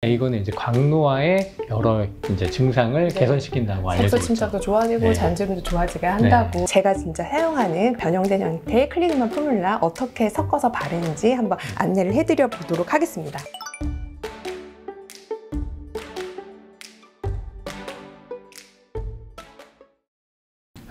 이거는 이제 광노화의 여러 이제 증상을 개선시킨다고 알려져 있죠. 색소 침착도 좋아지고 잔주름도 좋아지게 한다고. 제가 진짜 사용하는 변형된 형태의 클리그만 포뮬라 어떻게 섞어서 바르는지 한번 안내를 해드려 보도록 하겠습니다.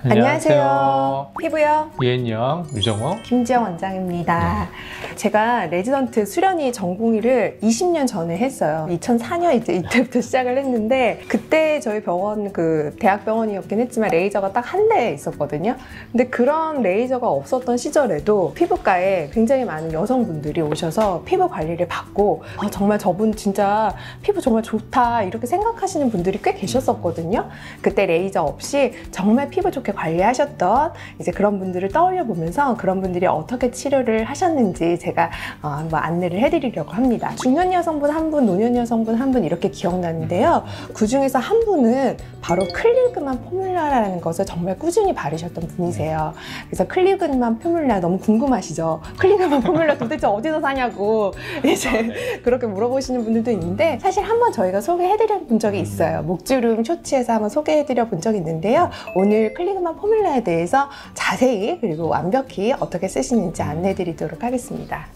안녕하세요. 피부요 유엔영, 유정호, 김지영 원장입니다. 제가 레지던트 수련이 전공의를 20년 전에 했어요. 2004년 이때부터 시작을 했는데, 그때 저희 병원 대학병원이었긴 했지만 레이저가 딱 한 대 있었거든요. 근데 그런 레이저가 없었던 시절에도 피부과에 굉장히 많은 여성분들이 오셔서 피부 관리를 받고 정말 저분 진짜 피부 정말 좋다 이렇게 생각하시는 분들이 꽤 계셨었거든요. 그때 레이저 없이 정말 피부 좋게 관리하셨던 이제 그런 분들을 떠올려 보면서 그런 분들이 어떻게 치료를 하셨는지 제가 한번 안내를 해드리려고 합니다. 중년 여성분 한 분, 노년 여성분 한 분 이렇게 기억나는데요. 그 중에서 한 분은 바로 클리그만 포뮬라라는 것을 정말 꾸준히 바르셨던 분이세요. 그래서 클리그만 포뮬라 너무 궁금하시죠? 클리그만 포뮬라 도대체 어디서 사냐고 이제 그렇게 물어보시는 분들도 있는데, 사실 한번 저희가 소개해드려 본 적이 있어요. 목주름 쇼츠에서 한번 소개해드려 본 적이 있는데요. 오늘 클리그만 포뮬라에 대해서 자세히 그리고 완벽히 어떻게 쓰시는지 안내해드리도록 하겠습니다.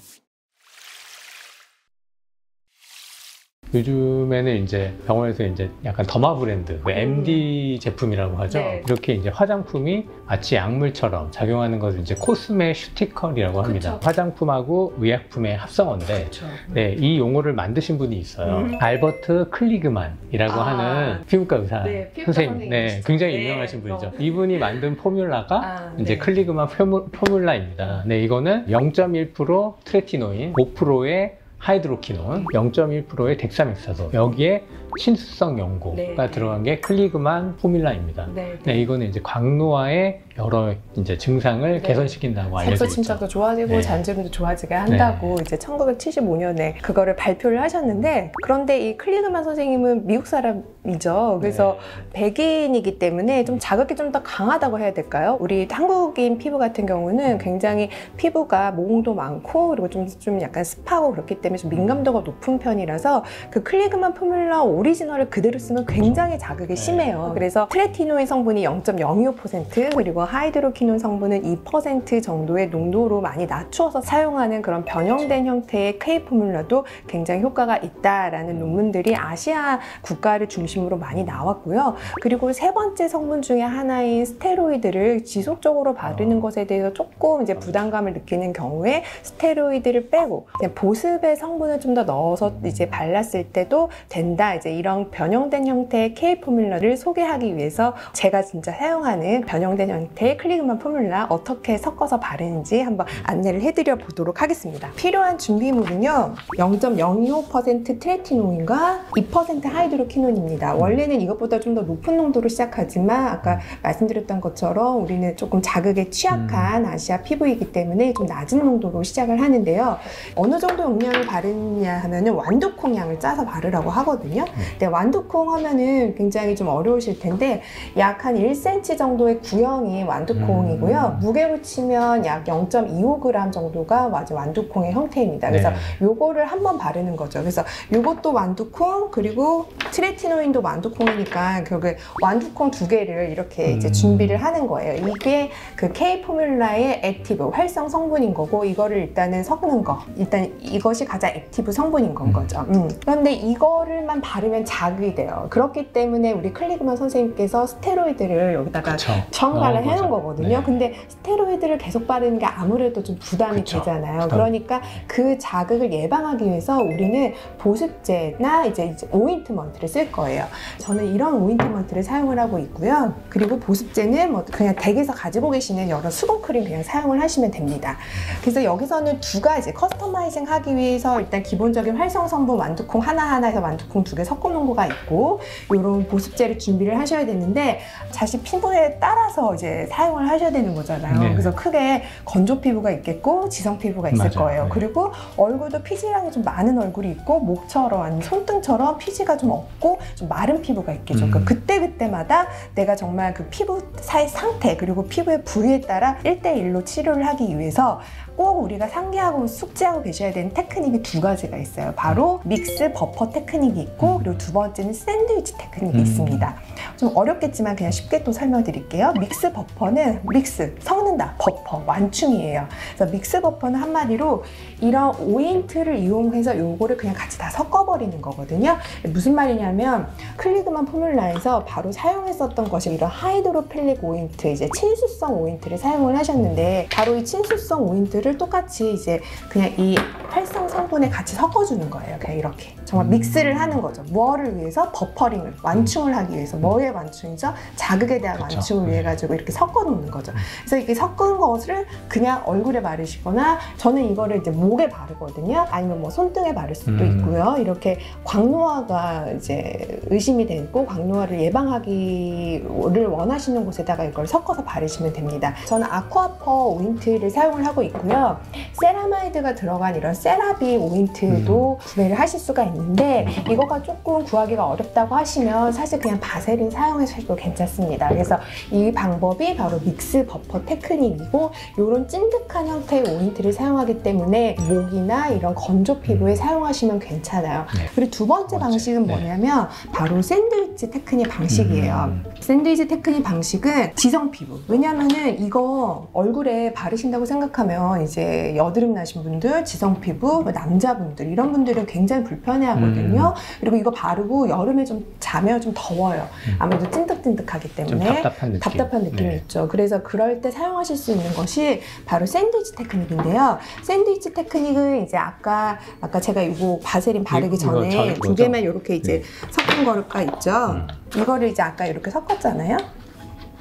요즘에는 이제 병원에서 이제 약간 더마 브랜드, MD 제품이라고 하죠. 네. 이렇게 이제 화장품이 마치 약물처럼 작용하는 것을 이제 코스메슈티컬이라고 합니다. 그쵸. 화장품하고 의약품의 합성어인데, 그쵸. 네, 이 용어를 만드신 분이 있어요. 알버트 클리그만이라고 하는 피부과 의사 선생님, 굉장히 유명하신 분이죠. 이분이 만든 포뮬라가 이제 클리그만 포뮬라입니다. 네, 이거는 0.1% 트레티노인, 5%의 하이드로키논, 0.1%의 덱사메타손, 여기에 친수성 연고가 들어간 게 클리그만 포뮬라입니다. 네, 이거는 이제 광노화의 여러 이제 증상을 개선시킨다고 알려져 있죠. 색소 침착도 좋아지고 잔주름도 좋아지게 한다고 이제 1975년에 그거를 발표를 하셨는데, 그런데 이 클리그만 선생님은 미국 사람이죠. 그래서 백인이기 때문에 좀 자극이 좀 더 강하다고 해야 될까요? 우리 한국인 피부 같은 경우는 굉장히 피부가 모공도 많고 그리고 좀 약간 습하고 그렇기 때문에 좀 민감도가 높은 편이라서 그 클리그만 포뮬라 오리지널을 그대로 쓰면 굉장히 자극이 심해요. 그래서 트레티노인 성분이 0.025% 그리고 하이드로키논 성분은 2% 정도의 농도로 많이 낮추어서 사용하는 그런 변형된 형태의 K 포뮬라도 굉장히 효과가 있다라는 논문들이 아시아 국가를 중심으로 많이 나왔고요. 그리고 세 번째 성분 중에 하나인 스테로이드를 지속적으로 바르는 것에 대해서 조금 이제 부담감을 느끼는 경우에 스테로이드를 빼고 그냥 보습의 성분을 좀 더 넣어서 이제 발랐을 때도 된다. 이제 이런 변형된 형태의 K 포뮬라를 소개하기 위해서 제가 진짜 사용하는 변형된 형태의 클리그만 포뮬라 어떻게 섞어서 바르는지 한번 안내를 해드려 보도록 하겠습니다. 필요한 준비물은요, 0.025% 트레티노인과 2% 하이드로키논입니다. 원래는 이것보다 좀 더 높은 농도로 시작하지만 아까 말씀드렸던 것처럼 우리는 조금 자극에 취약한 아시아 피부이기 때문에 좀 낮은 농도로 시작을 하는데요. 어느 정도 용량을 바르느냐 하면은 완두콩 양을 짜서 바르라고 하거든요. 근데 완두콩 하면은 굉장히 좀 어려우실 텐데 약 한 1cm 정도의 구형이 완두콩이고요. 무게로 치면 약 0.25g 정도가 완두콩의 형태입니다. 그래서 요거를 한번 바르는 거죠. 그래서 요것도 완두콩, 그리고 트레티노인도 완두콩이니까 결국에 완두콩 두 개를 이렇게 이제 준비를 하는 거예요. 이게 그 K 포뮬라의 액티브 활성 성분인 거고, 이거를 일단은 섞는 거, 일단 이것이 가장 액티브 성분인 건 거죠. 그런데 이거를만 바르면 자극이 돼요. 그렇기 때문에 우리 클리그만 선생님께서 스테로이드를 여기다가 첨가를 해놓은 거거든요. 근데 스테로이드를 계속 바르는 게 아무래도 좀 부담이 되잖아요. 그러니까 그 자극을 예방하기 위해서 우리는 보습제나 이제 오인트먼트를 쓸 거예요. 저는 이런 오인트먼트를 사용을 하고 있고요. 그리고 보습제는 뭐 그냥 댁에서 가지고 계시는 여러 수분크림 그냥 사용을 하시면 됩니다. 그래서 여기서는 두 가지 커스터마이징 하기 위해서 일단 기본적인 활성 성분 완두콩 하나하나에서 완두콩 두 개 섞어 놓은 거가 있고, 이런 보습제를 준비를 하셔야 되는데 자신 피부에 따라서 이제 사용을 하셔야 되는 거잖아요. 그래서 크게 건조 피부가 있겠고 지성 피부가 있을 거예요. 그리고 얼굴도 피지량이 좀 많은 얼굴이 있고 목처럼 아니면 손등처럼 피지가 좀 없고 좀 마른 피부가 있겠죠. 그러니까 그때그때마다 내가 정말 그 피부 사의 상태 그리고 피부의 부위에 따라 1대1로 치료를 하기 위해서 꼭 우리가 상기하고 숙지하고 계셔야 되는 테크닉이 두 가지가 있어요. 바로 믹스 버퍼 테크닉이 있고, 그리고 두 번째는 샌드위치 테크닉이 있습니다. 좀 어렵겠지만 그냥 쉽게 또 설명드릴게요. 믹스 버퍼는 믹스, 섞는다, 버퍼, 완충이에요. 그래서 믹스 버퍼는 한마디로 이런 오인트를 이용해서 요거를 그냥 같이 다 섞어버리는 거거든요. 무슨 말이냐면 클리그만 포뮬라에서 바로 사용했었던 것이 이런 하이드로필릭 오인트, 이제 친수성 오인트를 사용을 하셨는데, 바로 이 친수성 오인트를 똑같이 이제 그냥 이 활성 성분에 같이 섞어주는 거예요. 그냥 이렇게 정말 믹스를 하는 거죠. 뭐를 위해서? 버퍼링을, 완충을 하기 위해서. 뭐의 완충이죠? 자극에 대한 그쵸. 완충을 위해 가지고 이렇게 섞어 놓는 거죠. 그래서 이렇게 섞은 것을 그냥 얼굴에 바르시거나, 저는 이거를 이제 목에 바르거든요. 아니면 뭐 손등에 바를 수도 있고요. 이렇게 광노화가 이제 의심이 되고 광노화를 예방하기를 원하시는 곳에다가 이걸 섞어서 바르시면 됩니다. 저는 아쿠아퍼 오인트를 사용을 하고 있고요. 세라마이드가 들어간 이런 세라비 오인트도 구매를 하실 수가 있는데, 이거가 조금 구하기가 어렵다고 하시면 사실 그냥 바세린 사용하셔도 괜찮습니다. 그래서 이 방법이 바로 믹스 버퍼 테크닉이고, 이런 찐득한 형태의 오인트를 사용하기 때문에 목이나 이런 건조 피부에 사용하시면 괜찮아요. 그리고 두 번째 방식은 뭐냐면 바로 샌드위치 테크닉 방식이에요. 샌드위치 테크닉 방식은 지성 피부. 왜냐면은 이거 얼굴에 바르신다고 생각하면 이제 여드름 나신 분들, 지성 피부, 남자분들 이런 분들은 굉장히 불편해 하거든요. 그리고 이거 바르고 여름에 좀 자면 좀 더워요. 아무래도 찐득찐득하기 때문에 답답한 느낌이 있죠. 그래서 그럴 때 사용하실 수 있는 것이 바로 샌드위치 테크닉인데요. 샌드위치 테크닉은 이제 아까 제가 이거 바세린 바르기 전에 두 개만 이렇게 이제 섞은 거가 있죠. 이거를 이제 아까 이렇게 섞었잖아요.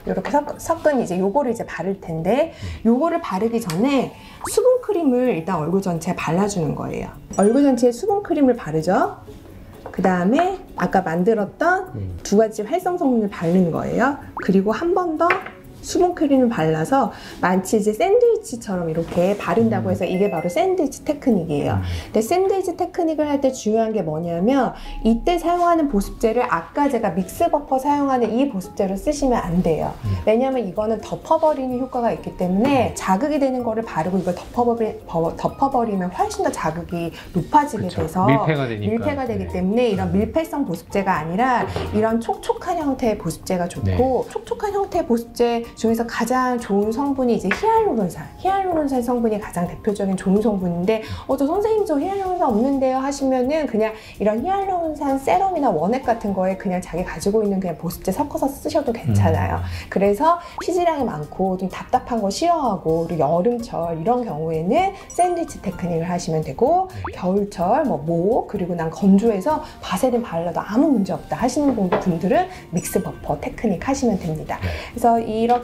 이렇게 섞은 이제 요거를 이제 바를 텐데, 요거를 바르기 전에 수분 크림을 일단 얼굴 전체에 발라주는 거예요. 얼굴 전체에 수분 크림을 바르죠. 그 다음에 아까 만들었던 두 가지 활성 성분을 바르는 거예요. 그리고 한 번 더 수분 크림을 발라서 마치 이제 샌드위치처럼 이렇게 바른다고 해서 이게 바로 샌드위치 테크닉이에요. 근데 샌드위치 테크닉을 할 때 중요한 게 뭐냐면, 이때 사용하는 보습제를 아까 제가 믹스 버퍼 사용하는 이 보습제로 쓰시면 안 돼요. 왜냐면 이거는 덮어버리는 효과가 있기 때문에 자극이 되는 거를 바르고 이걸 덮어버리면 훨씬 더 자극이 높아지게 돼서 밀폐가 되기 때문에 이런 밀폐성 보습제가 아니라 이런 촉촉한 형태의 보습제가 좋고, 촉촉한 형태의 보습제 중에서 가장 좋은 성분이 이제 히알루론산 성분이 가장 대표적인 좋은 성분인데, 저 선생님 저 히알루론산 없는데요 하시면은 그냥 이런 히알루론산 세럼이나 원액 같은 거에 그냥 자기 가지고 있는 그냥 보습제 섞어서 쓰셔도 괜찮아요. 그래서 피지량이 많고 좀 답답한 거 싫어하고, 그리고 여름철 이런 경우에는 샌드위치 테크닉을 하시면 되고, 겨울철 뭐 그리고 난 건조해서 바세린 발라도 아무 문제 없다 하시는 분들은 믹스 버퍼 테크닉 하시면 됩니다. 그래서 이렇게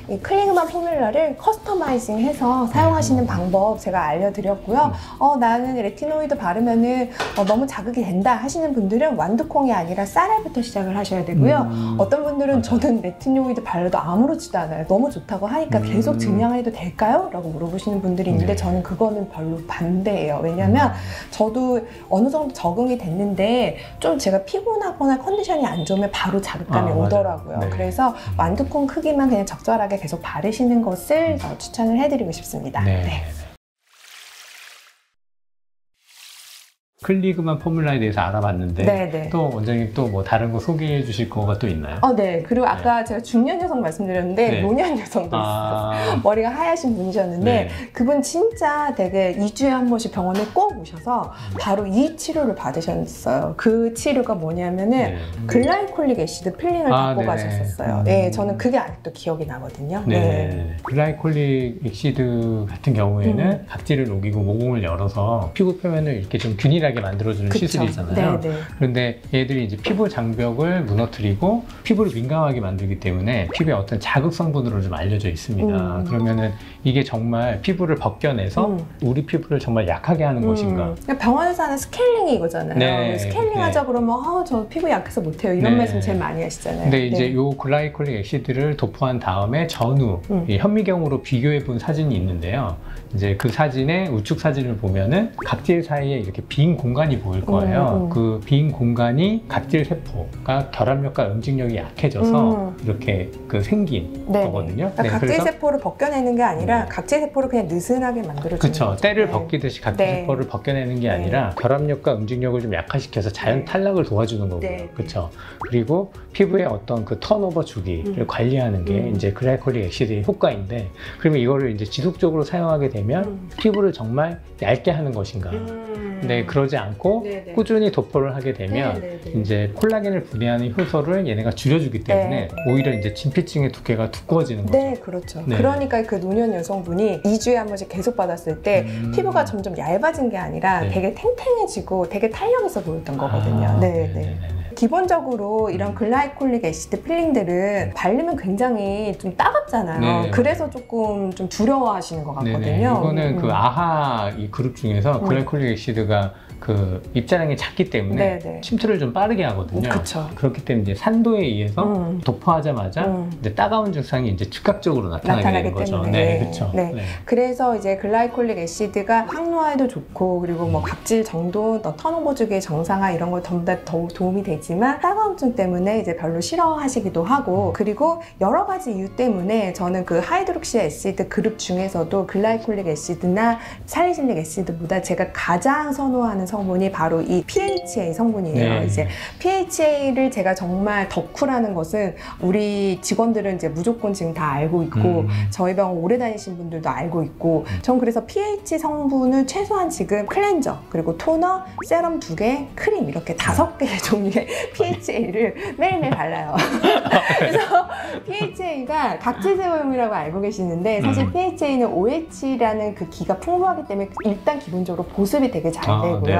이 클리그만 포뮬러를 커스터마이징 해서 사용하시는 방법 제가 알려드렸고요. 나는 레티노이드 바르면은 너무 자극이 된다 하시는 분들은 완두콩이 아니라 쌀알부터 시작을 하셔야 되고요. 어떤 분들은 저는 레티노이드 발라도 아무렇지도 않아요. 너무 좋다고 하니까 계속 증량해도 될까요? 라고 물어보시는 분들이 있는데, 저는 그거는 별로 반대예요. 왜냐면 저도 어느 정도 적응이 됐는데 좀 제가 피곤하거나 컨디션이 안 좋으면 바로 자극감이 오더라고요. 그래서 완두콩 크기만 그냥 적절하게 계속 바르시는 것을 추천을 해드리고 싶습니다. 클리그만 포뮬라에 대해서 알아봤는데, 또 원장님 또 뭐 다른 거 소개해 주실 거가 또 있나요? 네. 그리고 아까 제가 중년 여성 말씀드렸는데 노년 여성도 있었어요. 머리가 하얗신 분이셨는데 그분 진짜 되게 2주에 한 번씩 병원에 꼭 오셔서 바로 이 치료를 받으셨어요. 그 치료가 뭐냐면은 글라이콜릭 애시드 필링을 받고 가셨었어요. 저는 그게 아직도 기억이 나거든요. 글라이콜릭 애시드 같은 경우에는 각질을 녹이고 모공을 열어서 피부 표면을 이렇게 좀 균일하게 만들어주는 시술이잖아요. 그런데 얘들이 이제 피부 장벽을 무너뜨리고 피부를 민감하게 만들기 때문에 피부에 어떤 자극 성분으로 좀 알려져 있습니다. 그러면은 이게 정말 피부를 벗겨내서 우리 피부를 정말 약하게 하는 것인가? 병원에서 하는 스케일링이 이거잖아요. 스케일링 하자 그러면 저 피부 약해서 못해요. 이런 말씀 제일 많이 하시잖아요. 근데 이제 요 글라이콜릭 애시드를 도포한 다음에 전후 현미경으로 비교해 본 사진이 있는데요. 이제 그 사진의 우측 사진을 보면은 각질 사이에 이렇게 빈 빈 공간이 보일 거예요. 그 빈 공간이 각질 세포가 결합력과 응징력이 약해져서 이렇게 그 생긴 거거든요. 그러니까 각질 세포를 벗겨내는 게 아니라 각질 세포를 그냥 느슨하게 만들어주는 거죠. 그렇죠. 때를 벗기듯이 각질 세포를 벗겨내는 게 아니라 결합력과 응징력을 좀 약화시켜서 자연 탈락을 도와주는 거고요. 그렇죠. 그리고 피부의 어떤 그 턴오버 주기를 관리하는 게 이제 글라이콜릭 액시드의 효과인데, 그러면 이거를 이제 지속적으로 사용하게 되면 피부를 정말 얇게 하는 것인가? 네, 그러지 않고 꾸준히 도포를 하게 되면 이제 콜라겐을 분해하는 효소를 얘네가 줄여주기 때문에 오히려 이제 진피층의 두께가 두꺼워지는 거죠. 네, 그렇죠. 그러니까 그 노년 여성분이 2주에 한 번씩 계속 받았을 때 피부가 점점 얇아진 게 아니라 되게 탱탱해지고 되게 탄력 있어 보였던 거거든요. 기본적으로 이런 글라이콜릭 애시드 필링들은 바르면 굉장히 좀 따갑잖아요. 그래서 조금 좀 두려워하시는 것 같거든요. 이거는 그 아하 이 그룹 중에서 글라이콜릭 애시드가 그 입자량이 작기 때문에 침투를 좀 빠르게 하거든요. 그렇기 때문에 이제 산도에 의해서 도포하자마자 이제 따가운 증상이 이제 즉각적으로 나타나게 되는 거죠. 그렇죠. 그래서 이제 글라이콜릭 애시드가 항노화에도 좋고, 그리고 뭐 각질 정돈, 턴오버 주기의 정상화 이런 걸 더 도움이 되지만 따가움증 때문에 이제 별로 싫어하시기도 하고, 그리고 여러 가지 이유 때문에 저는 그 하이드록시 애시드 그룹 중에서도 글라이콜릭 애시드나 살리실릭 애시드보다 제가 가장 선호하는 성분이 바로 이 PHA 성분이에요. 이제 PHA를 제가 정말 덕후라는 것은 우리 직원들은 이제 무조건 지금 다 알고 있고 저희 병원 오래 다니신 분들도 알고 있고, 전 그래서 PH 성분을 최소한 지금 클렌저, 그리고 토너, 세럼 2개, 크림 이렇게 5개의 종류의 PHA를 매일매일 발라요. 그래서 PHA가 각질제거용이라고 알고 계시는데, 사실 PHA는 OH라는 그 기가 풍부하기 때문에 일단 기본적으로 보습이 되게 잘 되고요.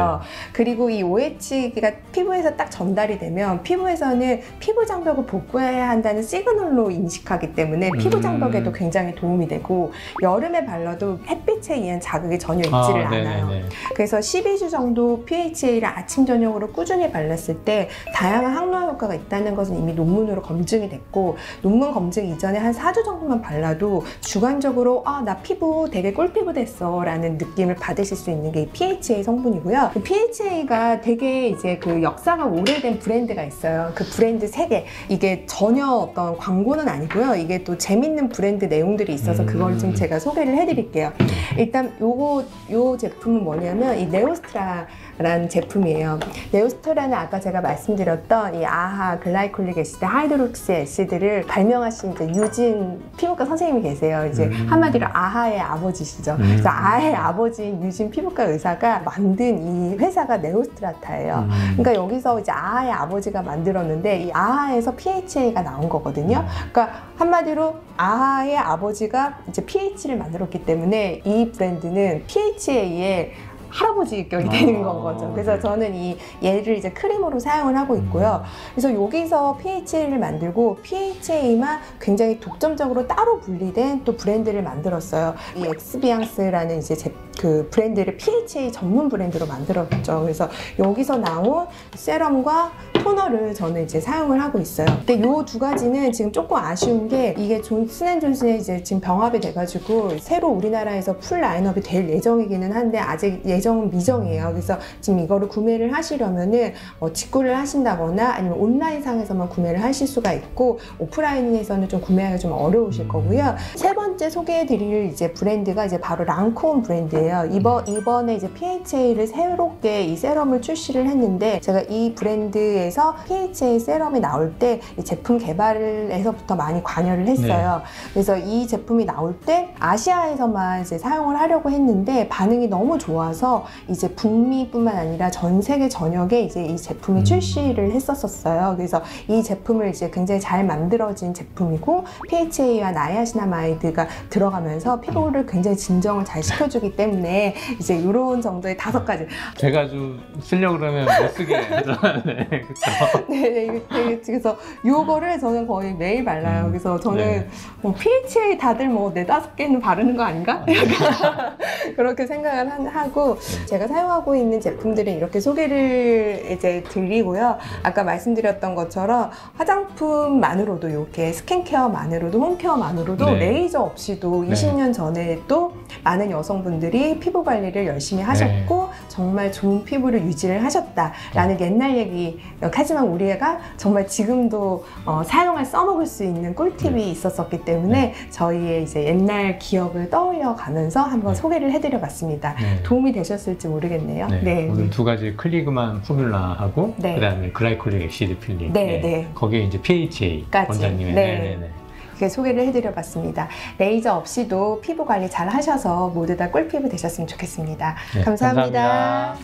그리고 이 OH가 피부에서 딱 전달이 되면 피부에서는 피부 장벽을 복구해야 한다는 시그널로 인식하기 때문에 피부 장벽에도 굉장히 도움이 되고, 여름에 발라도 햇빛에 의한 자극이 전혀 있지를 않아요. 그래서 12주 정도 PHA를 아침 저녁으로 꾸준히 발랐을 때 다양한 항노화 효과가 있다는 것은 이미 논문으로 검증이 됐고, 논문 검증 이전에 한 4주 정도만 발라도 주관적으로 나 피부 되게 꿀피부 됐어 라는 느낌을 받으실 수 있는 게 이 PHA 성분이고요. PHA가 되게 이제 그 역사가 오래된 브랜드가 있어요. 그 브랜드 3개. 이게 전혀 어떤 광고는 아니고요. 이게 또 재밌는 브랜드 내용들이 있어서 그걸 좀 제가 소개를 해드릴게요. 일단 요 제품은 뭐냐면 이 네오스트라라는 제품이에요. 네오스트라는 아까 제가 말씀드렸던 이 아하 글라이콜릭 애시드, 하이드록시 애시드를 발명하신 이제 유진 피부과 선생님이 계세요. 이제 한마디로 아하의 아버지시죠. 그래서 아하의 아버지인 유진 피부과 의사가 만든 이 회사가 네오스트라타예요. 그러니까 여기서 이제 아하의 아버지가 만들었는데 이 아하에서 PHA가 나온 거거든요. 그러니까 한마디로 아하의 아버지가 이제 PH를 만들었기 때문에 이 브랜드는 PHA의 할아버지 격이 되는 건 거죠. 그래서 저는 얘를 이제 크림으로 사용을 하고 있고요. 그래서 여기서 PHA를 만들고 PHA만 굉장히 독점적으로 따로 분리된 또 브랜드를 만들었어요. 이 엑스비앙스라는 이제 그 브랜드를 PHA 전문 브랜드로 만들었죠. 그래서 여기서 나온 세럼과 토너를 저는 이제 사용을 하고 있어요. 근데 요 두 가지는 지금 조금 아쉬운 게 이게 존슨앤존슨에 이제 지금 병합이 돼가지고 새로 우리나라에서 풀 라인업이 될 예정이기는 한데 아직 예정은 미정이에요. 그래서 지금 이거를 구매를 하시려면은 직구를 하신다거나 아니면 온라인상에서만 구매를 하실 수가 있고 오프라인에서는 좀 구매하기가 좀 어려우실 거고요. 세 번째 소개해드릴 이제 브랜드가 이제 바로 랑코온 브랜드예요. 이번에 이제 PHA를 새롭게 이 세럼을 출시를 했는데 제가 이 브랜드에서 PHA 세럼이 나올 때 이 제품 개발에서부터 많이 관여를 했어요. 그래서 이 제품이 나올 때 아시아에서만 이제 사용을 하려고 했는데 반응이 너무 좋아서 이제 북미뿐만 아니라 전 세계 전역에 이제 이 제품이 출시를 했었어요. 그래서 이 제품을 이제 굉장히 잘 만들어진 제품이고 PHA와 나이아시나마이드가 들어가면서 피부를 굉장히 진정을 잘 시켜주기 때문에 이제 이런 정도의 5가지. 제가 좀 쓰려고 그러면 못 쓰게 하죠. 네, 그렇죠. 네, 그래서 요거를 저는 거의 매일 발라요. 그래서 저는 뭐 PHA 다들 뭐 4-5개는 바르는 거 아닌가? 그렇게 생각을 하고 제가 사용하고 있는 제품들은 이렇게 소개를 이제 드리고요. 아까 말씀드렸던 것처럼 화장품만으로도 이렇게 스킨케어만으로도 홈케어만으로도 레이저 없이도 20년 전에 또 많은 여성분들이 피부 관리를 열심히 하셨고 정말 좋은 피부를 유지를 하셨다라는 옛날 얘기. 하지만 우리가 정말 지금도 써먹을 수 있는 꿀팁이 있었었기 때문에 저희의 이제 옛날 기억을 떠올려 가면서 한번 소개를 해드려 봤습니다. 도움이 되셨을지 모르겠네요. 오늘 두 가지 클리그만 포뮬라하고 그다음에 글라이콜릭 엑시드 필링. 거기에 이제 PHA 원장님의 이렇게 소개를 해드려 봤습니다. 레이저 없이도 피부 관리 잘 하셔서 모두 다 꿀피부 되셨으면 좋겠습니다. 감사합니다.